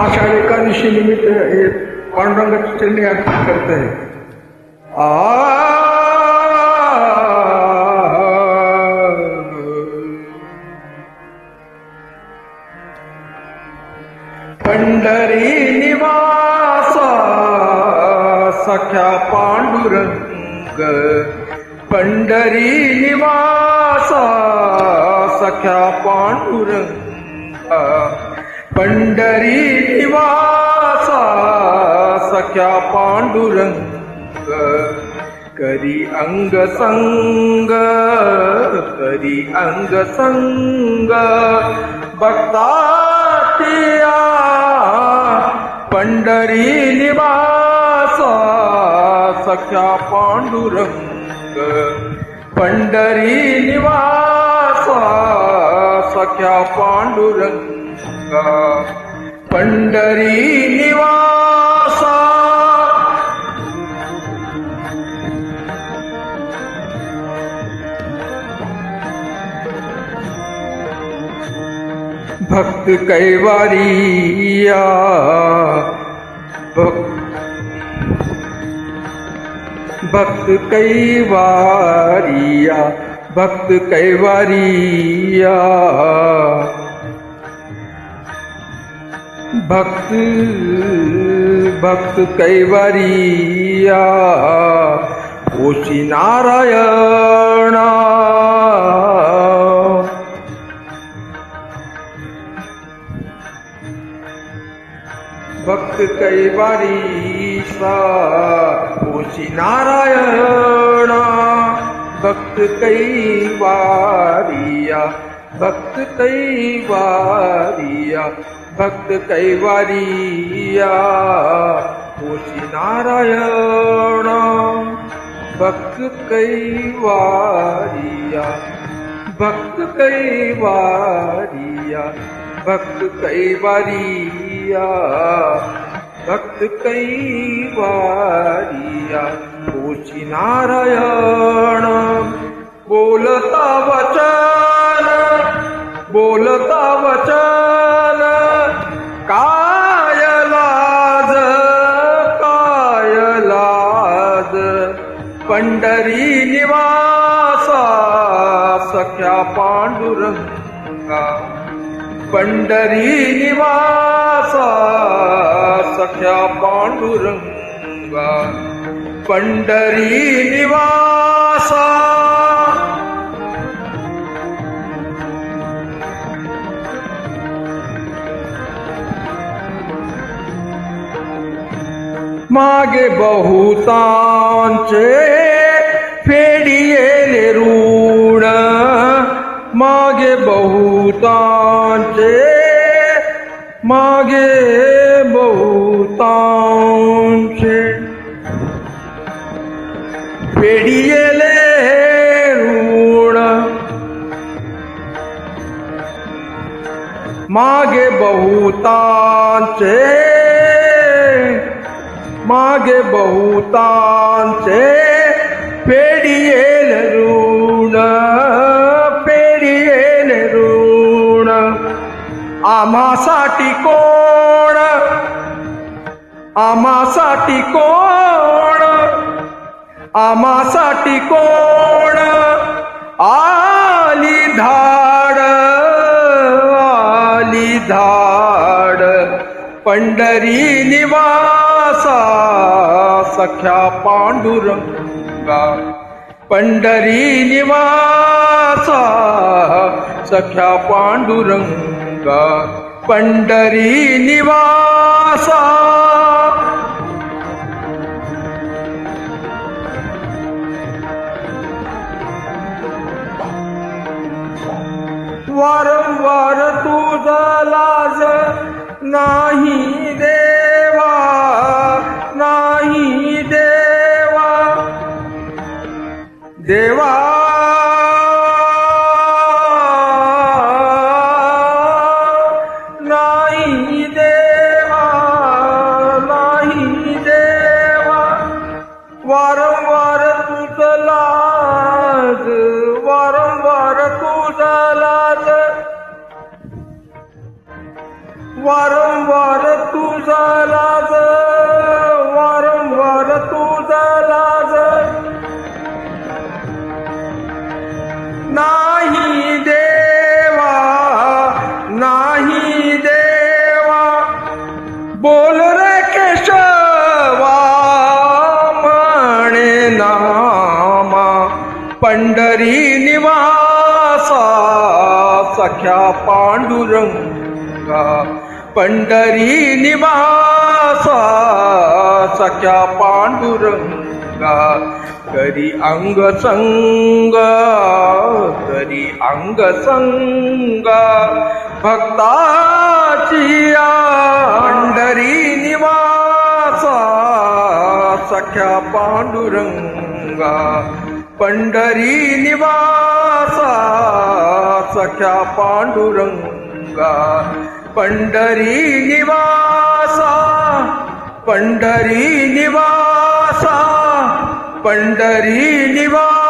आषाढ एकादशी निमित्त हे पांडुरंगाची चरणी अर्पण करते हैं। पंढरी निवासा सख्या पांडुरंग, पंढरी निवासा सख्या पांडुरंग, पंढरी निवासा सख्या पांडुरंग, करी अंग संग, करी अंग संग भक्तातिया, पंढरी निवासा सख्या पांडुरंग, पंढरी निवासा सख्या पांडुरंग, पंढरी निवासा। भक्त कैवारिया, भक्त कैवारिया, भक्त कैवारिया, भक्त भक्त कैवारिया, ओशी नारायणा, भक्त कैवारीसा ओशी नारायणा, भक्त कैवारिया, भक्त कैवारिया, भक्त कैवारिया, ओशी नारायणा, भक्त कैवारिया, भक्त कैवारिया, भक्त कैवारिया, भक्त कैवारिया, ओशी नारायण, बोलता वचन, बोलता वचन, काय लाज, काय लाज, पंढरी निवासा सख्या पांडुरंगा, पंढरी निवासा सख्या पांडुरंगा, पंढरी निवासा। मागे बहुतांचे फेडियेले ऋण, मागे बहुतांचे, मागे बहुतांचे फेडियेले ऋण, मागे बहुतांचे, मागे बहुतांचे फेडियेले ऋण, फेडियेले ऋण, आम्हासाठी कोण, आम्हासाठी कोण, आम्हासाठी कोण आली धाड, आली धाड, पंढरी निवासा सख्या पांडुरंगा, पंढरी निवासा सख्या पांडुरंगा, पंढरी निवासा। वारंवार तुझा लाज नाही देवा, नाही देवा, देवा नाही देवा, नाही देवा, वारंवार तुझा लाज, वारंवार तुझा लाज, वारंवार पंढरी निवासा सख्या पांडुरंगा, पंढरी निवासा सख्या पांडुरंगा, करी अंग संग, करी अंग संग भक्ताचिया, पंढरी निवासा सख्या पांडुरंगा, पंढरी निवासा सख्या पांडुरंगा, पंढरी निवासा, पंढरी निवासा, पंढरी निवासा.